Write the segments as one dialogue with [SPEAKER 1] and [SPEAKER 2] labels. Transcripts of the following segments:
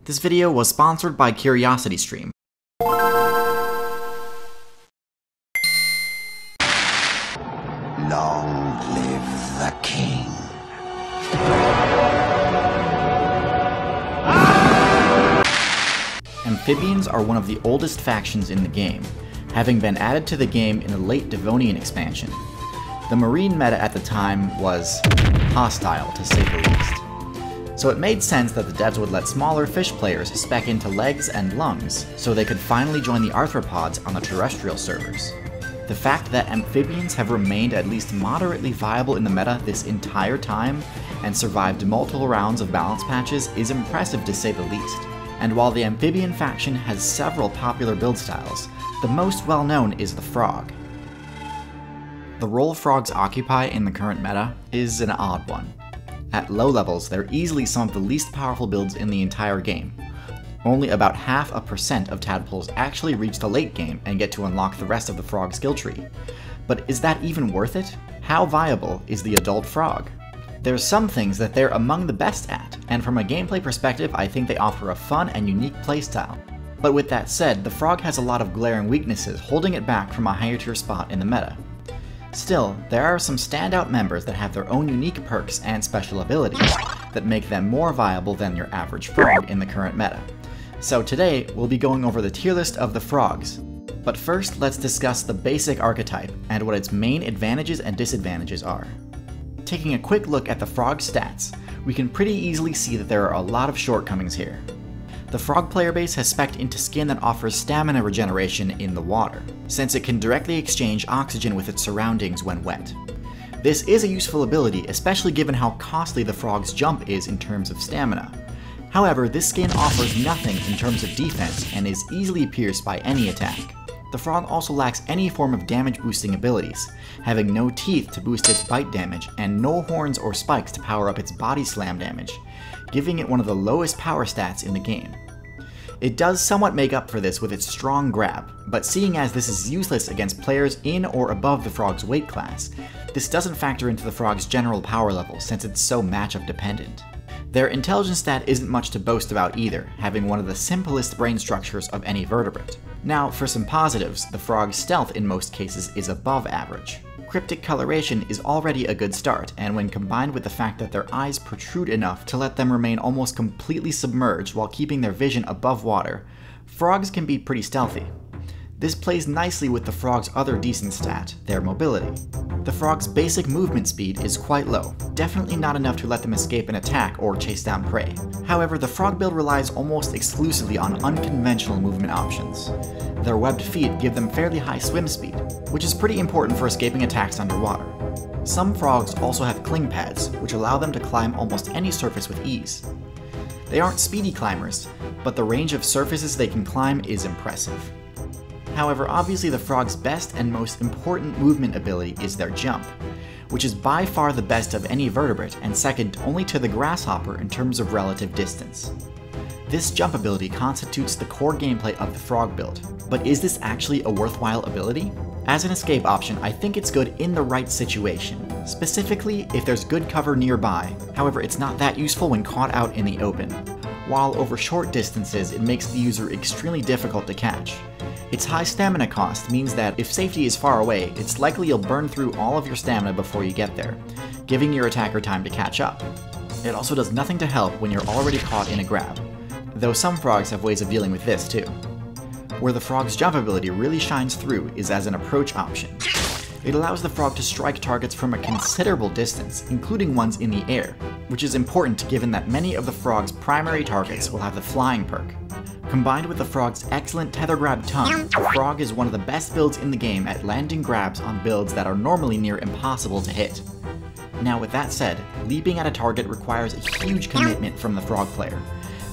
[SPEAKER 1] This video was sponsored by CuriosityStream.
[SPEAKER 2] Long live the king.
[SPEAKER 1] Amphibians are one of the oldest factions in the game, having been added to the game in a late Devonian expansion. The marine meta at the time was hostile, to say the least. So it made sense that the devs would let smaller fish players spec into legs and lungs, so they could finally join the arthropods on the terrestrial servers. The fact that amphibians have remained at least moderately viable in the meta this entire time, and survived multiple rounds of balance patches, is impressive to say the least. And while the amphibian faction has several popular build styles, the most well-known is the frog. The role frogs occupy in the current meta is an odd one. At low levels, they're easily some of the least powerful builds in the entire game. Only about 0.5% of tadpoles actually reach the late game and get to unlock the rest of the frog skill tree. But is that even worth it? How viable is the adult frog? There's some things that they're among the best at, and from a gameplay perspective I think they offer a fun and unique playstyle. But with that said, the frog has a lot of glaring weaknesses holding it back from a higher tier spot in the meta. Still, there are some standout members that have their own unique perks and special abilities that make them more viable than your average frog in the current meta. So today, we'll be going over the tier list of the frogs. But first, let's discuss the basic archetype and what its main advantages and disadvantages are. Taking a quick look at the frog stats, we can pretty easily see that there are a lot of shortcomings here. The frog player base has spec'd into skin that offers stamina regeneration in the water, since it can directly exchange oxygen with its surroundings when wet. This is a useful ability, especially given how costly the frog's jump is in terms of stamina. However, this skin offers nothing in terms of defense and is easily pierced by any attack. The frog also lacks any form of damage boosting abilities, having no teeth to boost its bite damage and no horns or spikes to power up its body slam damage, giving it one of the lowest power stats in the game. It does somewhat make up for this with its strong grab, but seeing as this is useless against players in or above the frog's weight class, this doesn't factor into the frog's general power level since it's so matchup dependent. Their intelligence stat isn't much to boast about either, having one of the simplest brain structures of any vertebrate. Now, for some positives, the frog's stealth in most cases is above average. Cryptic coloration is already a good start, and when combined with the fact that their eyes protrude enough to let them remain almost completely submerged while keeping their vision above water, frogs can be pretty stealthy. This plays nicely with the frog's other decent stat, their mobility. The frog's basic movement speed is quite low, definitely not enough to let them escape an attack or chase down prey. However, the frog build relies almost exclusively on unconventional movement options. Their webbed feet give them fairly high swim speed, which is pretty important for escaping attacks underwater. Some frogs also have cling pads, which allow them to climb almost any surface with ease. They aren't speedy climbers, but the range of surfaces they can climb is impressive. However, obviously the frog's best and most important movement ability is their jump, which is by far the best of any vertebrate and second only to the grasshopper in terms of relative distance. This jump ability constitutes the core gameplay of the frog build, but is this actually a worthwhile ability? As an escape option, I think it's good in the right situation, specifically if there's good cover nearby. However, it's not that useful when caught out in the open, while over short distances it makes the user extremely difficult to catch. Its high stamina cost means that if safety is far away, it's likely you'll burn through all of your stamina before you get there, giving your attacker time to catch up. It also does nothing to help when you're already caught in a grab, though some frogs have ways of dealing with this too. Where the frog's jump ability really shines through is as an approach option. It allows the frog to strike targets from a considerable distance, including ones in the air, which is important given that many of the frog's primary targets will have the flying perk. Combined with the frog's excellent tether grab tongue, the frog is one of the best builds in the game at landing grabs on builds that are normally near impossible to hit. Now with that said, leaping at a target requires a huge commitment from the frog player,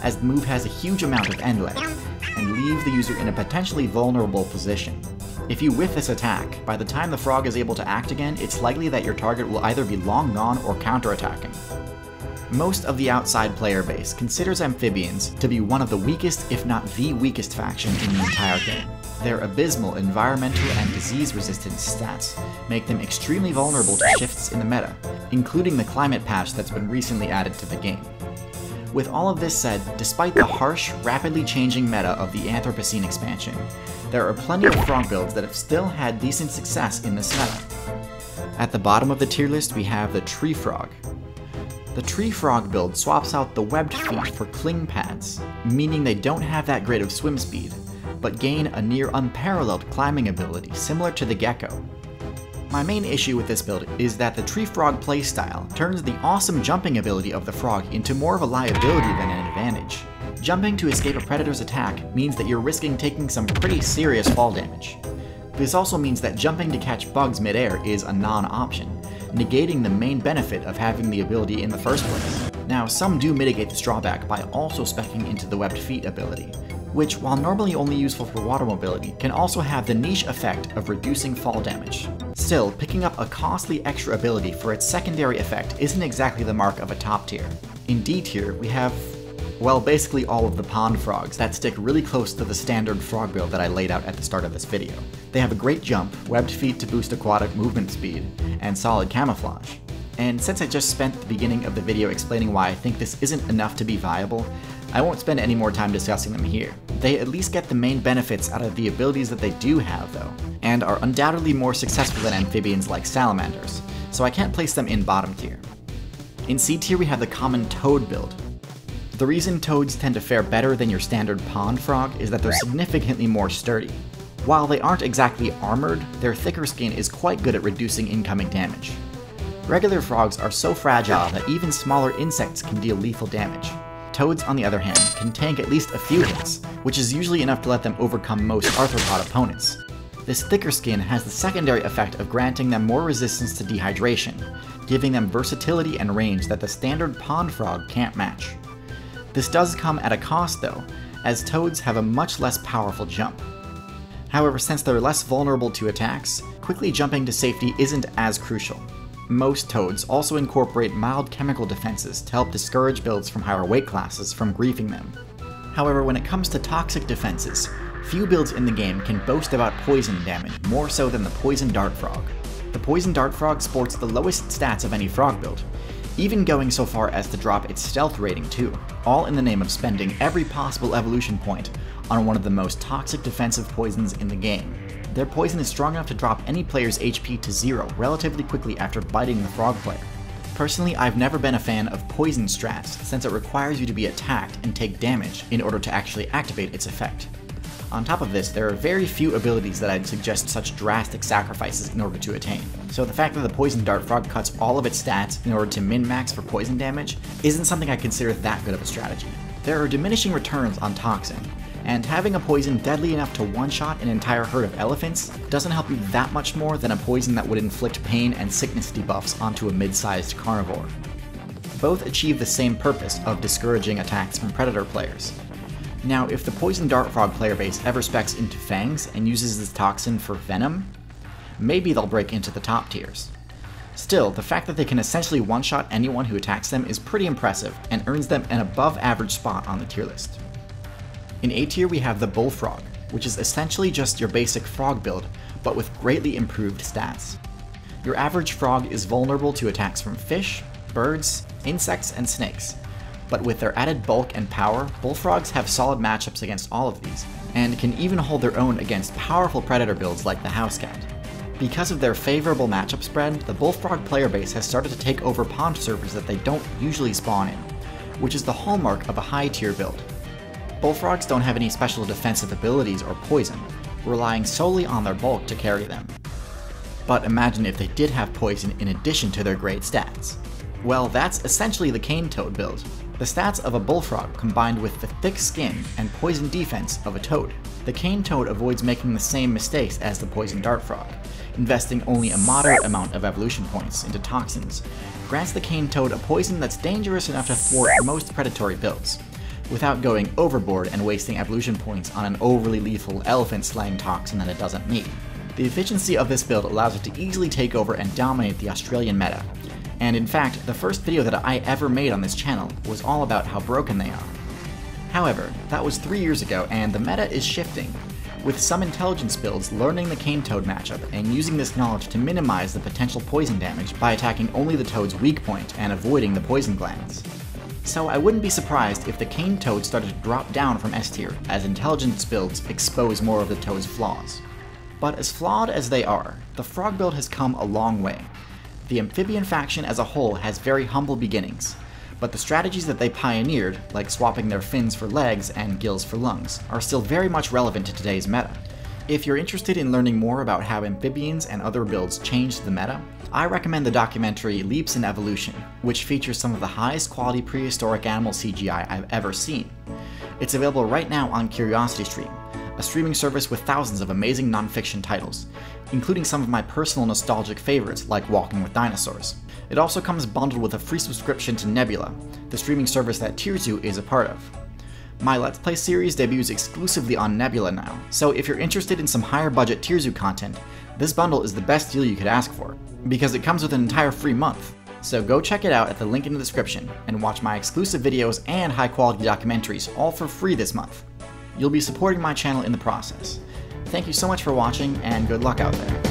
[SPEAKER 1] as the move has a huge amount of end length, and leaves the user in a potentially vulnerable position. If you whiff this attack, by the time the frog is able to act again, it's likely that your target will either be long gone or counterattacking. Most of the outside player base considers amphibians to be one of the weakest, if not the weakest faction in the entire game. Their abysmal environmental and disease resistance stats make them extremely vulnerable to shifts in the meta, including the climate patch that's been recently added to the game. With all of this said, despite the harsh, rapidly changing meta of the Anthropocene expansion, there are plenty of frog builds that have still had decent success in this meta. At the bottom of the tier list we have the Tree Frog. The Tree Frog build swaps out the webbed feet for cling pads, meaning they don't have that great of swim speed, but gain a near unparalleled climbing ability similar to the gecko. My main issue with this build is that the Tree Frog playstyle turns the awesome jumping ability of the frog into more of a liability than an advantage. Jumping to escape a predator's attack means that you're risking taking some pretty serious fall damage. This also means that jumping to catch bugs midair is a non-option, negating the main benefit of having the ability in the first place. Now, some do mitigate this drawback by also speccing into the webbed feet ability, which, while normally only useful for water mobility, can also have the niche effect of reducing fall damage. Still, picking up a costly extra ability for its secondary effect isn't exactly the mark of a top tier. In D tier, we have, well, basically all of the pond frogs that stick really close to the standard frog build that I laid out at the start of this video. They have a great jump, webbed feet to boost aquatic movement speed, and solid camouflage. And since I just spent the beginning of the video explaining why I think this isn't enough to be viable, I won't spend any more time discussing them here. They at least get the main benefits out of the abilities that they do have though, and are undoubtedly more successful than amphibians like salamanders, so I can't place them in bottom tier. In C tier we have the common toad build. The reason toads tend to fare better than your standard pond frog is that they're significantly more sturdy. While they aren't exactly armored, their thicker skin is quite good at reducing incoming damage. Regular frogs are so fragile that even smaller insects can deal lethal damage. Toads, on the other hand, can tank at least a few hits, which is usually enough to let them overcome most arthropod opponents. This thicker skin has the secondary effect of granting them more resistance to dehydration, giving them versatility and range that the standard pond frog can't match. This does come at a cost though, as toads have a much less powerful jump. However, since they're less vulnerable to attacks, quickly jumping to safety isn't as crucial. Most toads also incorporate mild chemical defenses to help discourage builds from higher weight classes from griefing them. However, when it comes to toxic defenses, few builds in the game can boast about poison damage more so than the Poison Dart Frog. The Poison Dart Frog sports the lowest stats of any frog build, even going so far as to drop its stealth rating too, all in the name of spending every possible evolution point on one of the most toxic defensive poisons in the game. Their poison is strong enough to drop any player's HP to 0 relatively quickly after biting the frog player. Personally, I've never been a fan of poison strats since it requires you to be attacked and take damage in order to actually activate its effect. On top of this, there are very few abilities that I'd suggest such drastic sacrifices in order to attain. So the fact that the Poison Dart Frog cuts all of its stats in order to min-max for poison damage isn't something I consider that good of a strategy. There are diminishing returns on Toxin, and having a poison deadly enough to one-shot an entire herd of elephants doesn't help you that much more than a poison that would inflict pain and sickness debuffs onto a mid-sized carnivore. Both achieve the same purpose of discouraging attacks from predator players. Now, if the Poison Dart Frog player base ever specs into Fangs and uses this toxin for Venom, maybe they'll break into the top tiers. Still, the fact that they can essentially one-shot anyone who attacks them is pretty impressive and earns them an above-average spot on the tier list. In A tier we have the Bullfrog, which is essentially just your basic frog build, but with greatly improved stats. Your average frog is vulnerable to attacks from fish, birds, insects, and snakes, but with their added bulk and power, bullfrogs have solid matchups against all of these, and can even hold their own against powerful predator builds like the house cat. Because of their favorable matchup spread, the bullfrog player base has started to take over pond servers that they don't usually spawn in, which is the hallmark of a high tier build. Bullfrogs don't have any special defensive abilities or poison, relying solely on their bulk to carry them. But imagine if they did have poison in addition to their great stats. Well, that's essentially the cane toad build. The stats of a bullfrog combined with the thick skin and poison defense of a toad. The cane toad avoids making the same mistakes as the poison dart frog, investing only a moderate amount of evolution points into toxins, grants the cane toad a poison that's dangerous enough to thwart most predatory builds, without going overboard and wasting evolution points on an overly lethal elephant-slaying toxin that it doesn't need. The efficiency of this build allows it to easily take over and dominate the Australian meta, and in fact, the first video that I ever made on this channel was all about how broken they are. However, that was 3 years ago and the meta is shifting, with some intelligence builds learning the cane toad matchup and using this knowledge to minimize the potential poison damage by attacking only the toad's weak point and avoiding the poison glands. So I wouldn't be surprised if the cane toad started to drop down from S tier as intelligence builds expose more of the toad's flaws. But as flawed as they are, the frog build has come a long way. The amphibian faction as a whole has very humble beginnings, but the strategies that they pioneered, like swapping their fins for legs and gills for lungs, are still very much relevant to today's meta. If you're interested in learning more about how amphibians and other builds changed the meta, I recommend the documentary Leaps in Evolution, which features some of the highest quality prehistoric animal CGI I've ever seen. It's available right now on CuriosityStream, a streaming service with thousands of amazing non-fiction titles, including some of my personal nostalgic favorites like Walking with Dinosaurs. It also comes bundled with a free subscription to Nebula, the streaming service that Tearzoo is a part of. My Let's Play series debuts exclusively on Nebula now, so if you're interested in some higher budget Tearzoo content, this bundle is the best deal you could ask for, because it comes with an entire free month. So go check it out at the link in the description, and watch my exclusive videos and high quality documentaries all for free this month. You'll be supporting my channel in the process. Thank you so much for watching, and good luck out there.